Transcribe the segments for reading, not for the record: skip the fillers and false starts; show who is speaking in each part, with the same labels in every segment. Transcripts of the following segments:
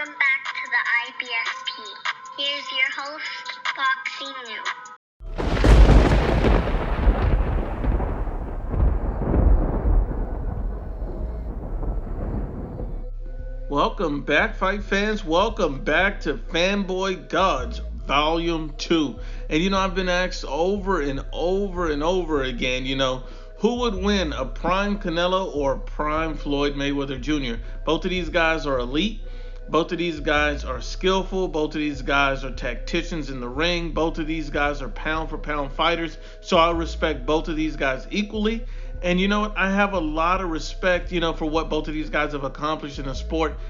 Speaker 1: Welcome back to the IBFP. Here's your host, Boxing New.
Speaker 2: Welcome back, fight fans. Welcome back to Fanboy Gods, Volume 2. And I've been asked over and over again, who would win, a prime Canelo or a prime Floyd Mayweather Jr.? Both of these guys are elite. Both of these guys are skillful. Both of these guys are tacticians in the ring. Both of these guys are pound for pound fighters. So I respect both of these guys equally. And I have a lot of respect, for what both of these guys have accomplished in the sport.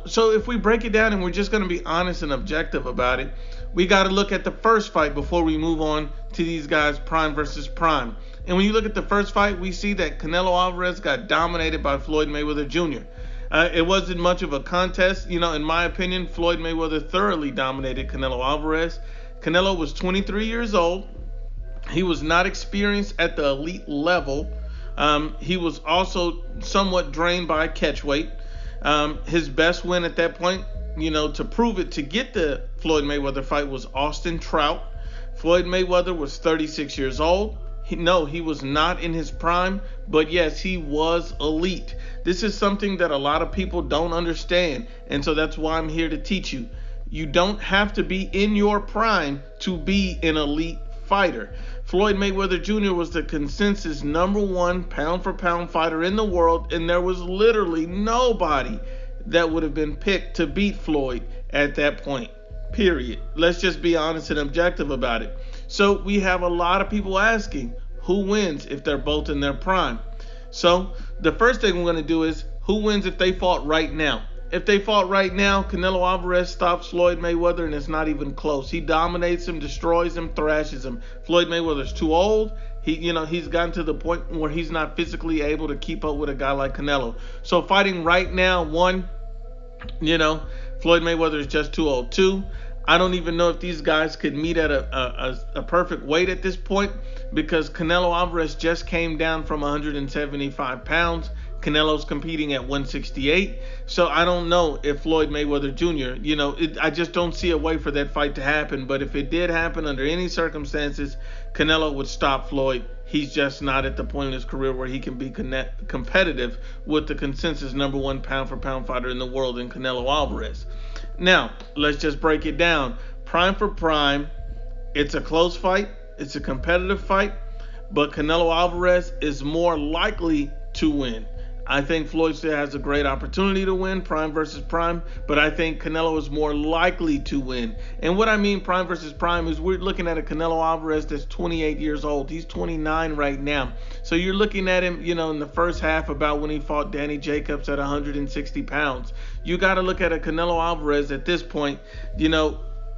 Speaker 2: So if we break it down and we're just going to be honest and objective about it, we got to look at the first fight before we move on to these guys prime versus prime. And when you look at the first fight, we see that Canelo Alvarez got dominated by Floyd Mayweather Jr. It wasn't much of a contest. In my opinion, Floyd Mayweather thoroughly dominated Canelo Alvarez. Canelo was 23 years old. He was not experienced at the elite level. He was also somewhat drained by catchweight. His best win at that point, to prove it, to get the Floyd Mayweather fight, was Austin Trout. Floyd Mayweather was 36 years old. He was not in his prime, but yes, he was elite. This is something that a lot of people don't understand, and so that's why I'm here to teach you. You don't have to be in your prime to be an elite fighter. Floyd Mayweather Jr. was the consensus #1 pound for pound fighter in the world, and there was literally nobody that would have been picked to beat Floyd at that point, period. Let's just be honest and objective about it. So we have a lot of people asking who wins if they're both in their prime. So the first thing we're going to do is who wins if they fought right now. If they fought right now, Canelo Alvarez stops Floyd Mayweather, and it's not even close. He dominates him, destroys him, thrashes him. Floyd Mayweather's too old. He's gotten to the point where he's not physically able to keep up with a guy like Canelo. So fighting right now, Floyd Mayweather is just too old. 2, I don't even know if these guys could meet at a perfect weight at this point, because Canelo Alvarez just came down from 175 pounds. Canelo's competing at 168. So I don't know if Floyd Mayweather Jr., I just don't see a way for that fight to happen. But if it did happen under any circumstances, Canelo would stop Floyd. He's just not at the point in his career where he can be competitive with the consensus #1 pound for pound fighter in the world in Canelo Alvarez. Now, let's just break it down. Prime for prime, it's a close fight. It's a competitive fight. But Canelo Alvarez is more likely to win. I think Floyd still has a great opportunity to win, prime versus prime, but I think Canelo is more likely to win. And what I mean prime versus prime is we're looking at a Canelo Alvarez that's 28 years old. He's 29 right now. So you're looking at him, in the first half about when he fought Danny Jacobs at 160 pounds. You got to look at a Canelo Alvarez at this point,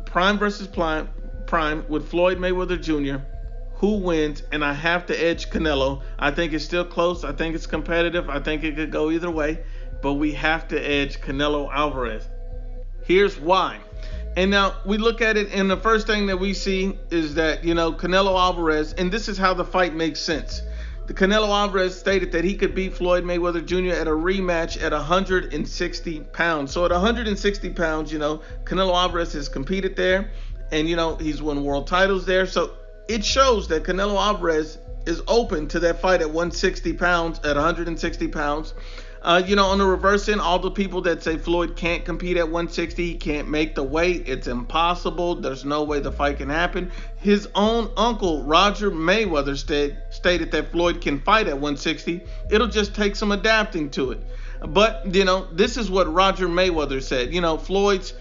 Speaker 2: prime versus prime with Floyd Mayweather Jr., who wins, and I have to edge Canelo. I think it's still close. I think it's competitive. I think it could go either way, but we have to edge Canelo Alvarez. Here's why. And now we look at it, and the first thing that we see is that, Canelo Alvarez, and this is how the fight makes sense. The Canelo Alvarez stated that he could beat Floyd Mayweather Jr. at a rematch at 160 pounds. So at 160 pounds, Canelo Alvarez has competed there, and, he's won world titles there. So it shows that Canelo Alvarez is open to that fight at 160 pounds, at 160 pounds. On the reverse end, all the people that say Floyd can't compete at 160, he can't make the weight, it's impossible, there's no way the fight can happen. His own uncle, Roger Mayweather, stated that Floyd can fight at 160. It'll just take some adapting to it. But, this is what Roger Mayweather said. Floyd's,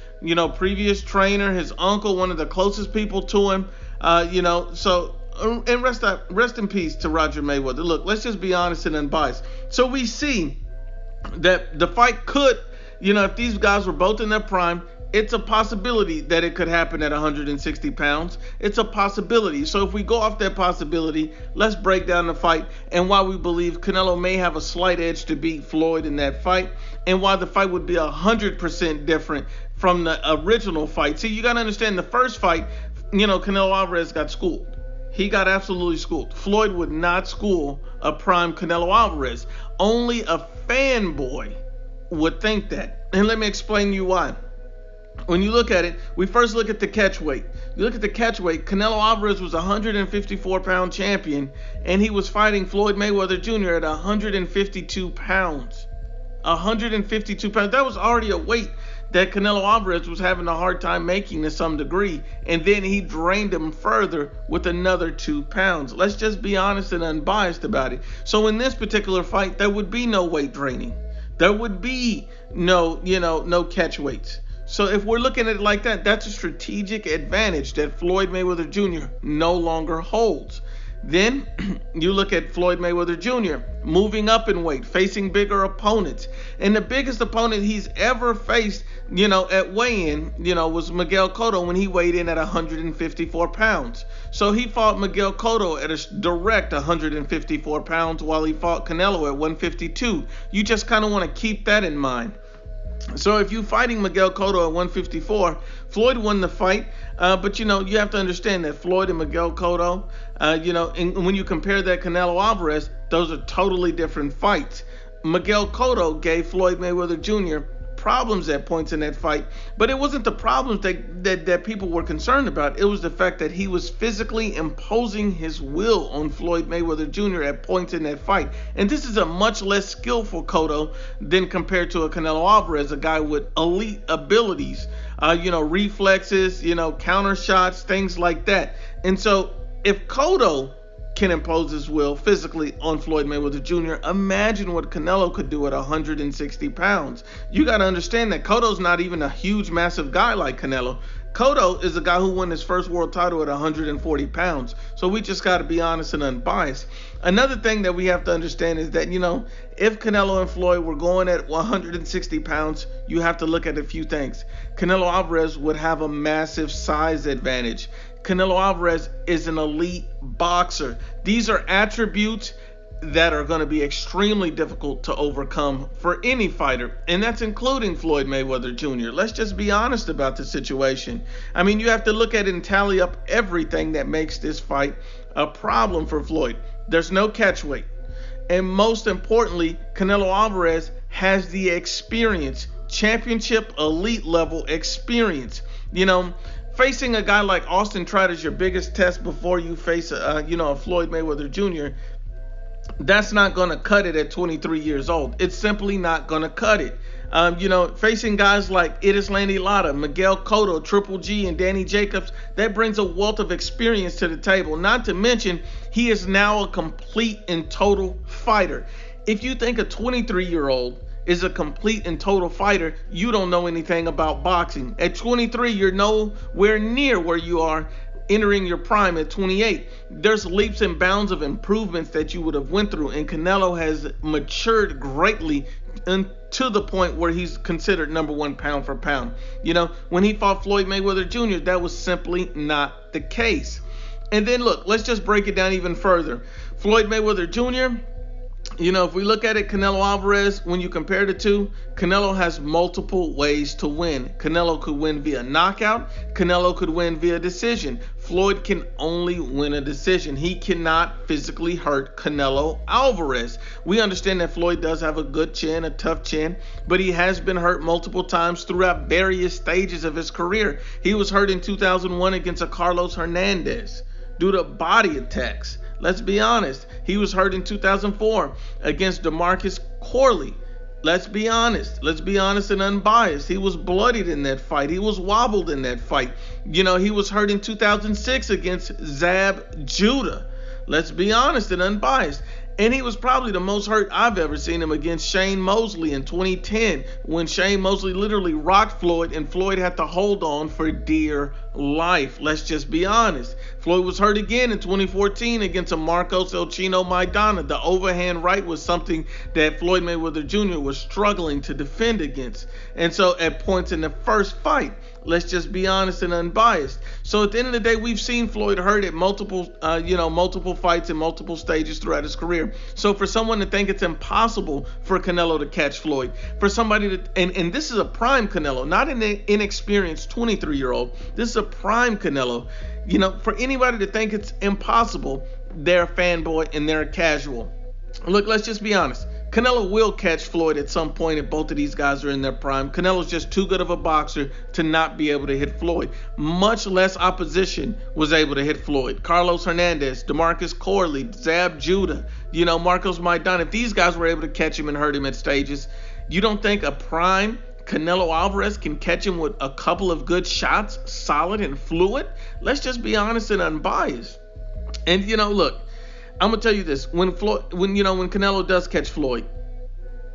Speaker 2: previous trainer, his uncle, one of the closest people to him, so, and rest in peace to Roger Mayweather. Look, let's just be honest and unbiased. So we see that the fight could, if these guys were both in their prime, it's a possibility that it could happen at 160 pounds. It's a possibility. So if we go off that possibility, let's break down the fight and why we believe Canelo may have a slight edge to beat Floyd in that fight, and why the fight would be 100% different from the original fight. See, you got to understand, the first fight, Canelo Alvarez got schooled. He got absolutely schooled. Floyd would not school a prime Canelo Alvarez. Only a fanboy would think that. And let me explain to you why. When you look at it, we first look at the catch weight. You look at the catch weight, Canelo Alvarez was a 154-pound champion, and he was fighting Floyd Mayweather Jr. at 152 pounds. 152 pounds. That was already a weight that Canelo Alvarez was having a hard time making to some degree, and then he drained him further with another 2 pounds. Let's just be honest and unbiased about it. So in this particular fight, there would be no weight draining. There would be no catch weights. So if we're looking at it like that, that's a strategic advantage that Floyd Mayweather Jr. no longer holds. Then you look at Floyd Mayweather Jr. moving up in weight, facing bigger opponents. And the biggest opponent he's ever faced, at weigh-in, was Miguel Cotto when he weighed in at 154 pounds. So he fought Miguel Cotto at a direct 154 pounds while he fought Canelo at 152. You just kind of want to keep that in mind. So if you're fighting Miguel Cotto at 154, Floyd won the fight, but you have to understand that Floyd and Miguel Cotto, and when you compare that Canelo Alvarez, those are totally different fights. Miguel Cotto gave Floyd Mayweather Jr. problems at points in that fight, but it wasn't the problems that people were concerned about. It was the fact that he was physically imposing his will on Floyd Mayweather Jr. at points in that fight. And this is a much less skillful Cotto than compared to a Canelo Alvarez, a guy with elite abilities, reflexes, counter shots, things like that. And so if Cotto can impose his will physically on Floyd Mayweather Jr., imagine what Canelo could do at 160 pounds. You got to understand that Cotto's not even a huge, massive guy like Canelo. Cotto is a guy who won his first world title at 140 pounds. So we just got to be honest and unbiased. Another thing that we have to understand is that, if Canelo and Floyd were going at 160 pounds, you have to look at a few things. Canelo Alvarez would have a massive size advantage. Canelo Alvarez is an elite boxer. These are attributes that are going to be extremely difficult to overcome for any fighter, and that's including Floyd Mayweather Jr. Let's just be honest about the situation. I mean, you have to look at it and tally up everything that makes this fight a problem for Floyd. There's no catch weight, and most importantly, Canelo Alvarez has the experience, championship elite level experience. Facing a guy like Austin Trout is your biggest test before you face a Floyd Mayweather Jr. That's not going to cut it at 23 years old. It's simply not going to cut it. Facing guys like Erislandy Lara, Miguel Cotto, Triple G, and Danny Jacobs, that brings a wealth of experience to the table. Not to mention, he is now a complete and total fighter. If you think a 23-year-old is a complete and total fighter, you don't know anything about boxing. At 23, you're nowhere near where you are entering your prime at 28. There's leaps and bounds of improvements that you would have went through, and Canelo has matured greatly to the point where he's considered number one pound for pound. When he fought Floyd Mayweather Jr., that was simply not the case. And then look, let's just break it down even further. Floyd Mayweather Jr., if we look at it, Canelo Alvarez, when you compare the two, Canelo has multiple ways to win. Canelo could win via knockout. Canelo could win via decision. Floyd can only win a decision. He cannot physically hurt Canelo Alvarez. We understand that Floyd does have a good chin, a tough chin, but he has been hurt multiple times throughout various stages of his career. He was hurt in 2001 against a Carlos Hernandez due to body attacks. Let's be honest. He was hurt in 2004 against DeMarcus Corley. Let's be honest. Let's be honest and unbiased. He was bloodied in that fight. He was wobbled in that fight. He was hurt in 2006 against Zab Judah. Let's be honest and unbiased. And he was probably the most hurt I've ever seen him against Shane Mosley in 2010, when Shane Mosley literally rocked Floyd and Floyd had to hold on for dear life. Let's just be honest. Floyd was hurt again in 2014 against a Marcos El Chino Maidana. The overhand right was something that Floyd Mayweather Jr. was struggling to defend against. And so at points in the first fight, let's just be honest and unbiased. So at the end of the day, we've seen Floyd hurt at multiple fights and multiple stages throughout his career. So for someone to think it's impossible for Canelo to catch Floyd, for somebody to, and this is a prime Canelo, not an inexperienced 23-year-old. This is a prime Canelo. For anybody to think it's impossible, they're a fanboy and they're a casual. Look, let's just be honest. Canelo will catch Floyd at some point if both of these guys are in their prime. Canelo's just too good of a boxer to not be able to hit Floyd. Much less opposition was able to hit Floyd. Carlos Hernandez, DeMarcus Corley, Zab Judah, Marcos Maidana. If these guys were able to catch him and hurt him at stages, you don't think a prime Canelo Alvarez can catch him with a couple of good shots, solid and fluid? Let's just be honest and unbiased. And look, I'm gonna tell you this: when Canelo does catch Floyd,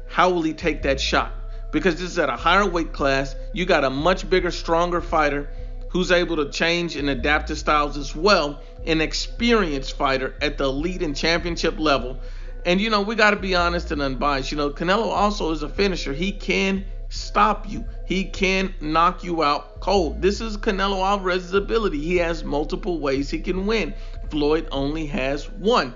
Speaker 2: how will he take that shot? Because this is at a higher weight class. You got a much bigger, stronger fighter who's able to change and adapt his styles as well. An experienced fighter at the elite and championship level. And we got to be honest and unbiased. Canelo also is a finisher. He can stop you. He can knock you out cold. This is Canelo Alvarez's ability. He has multiple ways he can win. Floyd only has one.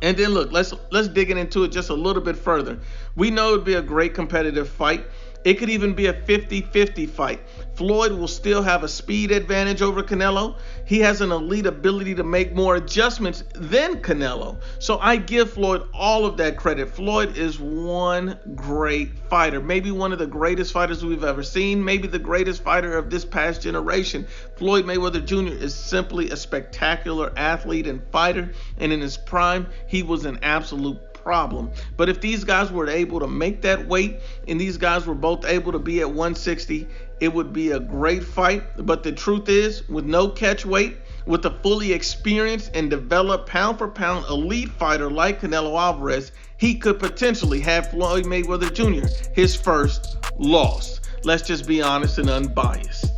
Speaker 2: And then look, let's dig into it just a little bit further. We know it'd be a great competitive fight. It could even be a 50-50 fight. Floyd will still have a speed advantage over Canelo. He has an elite ability to make more adjustments than Canelo. So I give Floyd all of that credit. Floyd is one great fighter, maybe one of the greatest fighters we've ever seen, maybe the greatest fighter of this past generation. Floyd Mayweather Jr. is simply a spectacular athlete and fighter, and in his prime, he was an absolute problem. But if these guys were able to make that weight and these guys were both able to be at 160, it would be a great fight. But the truth is, with no catch weight, with a fully experienced and developed pound for pound elite fighter like Canelo Alvarez, he could potentially have Floyd Mayweather Jr. his first loss. Let's just be honest and unbiased.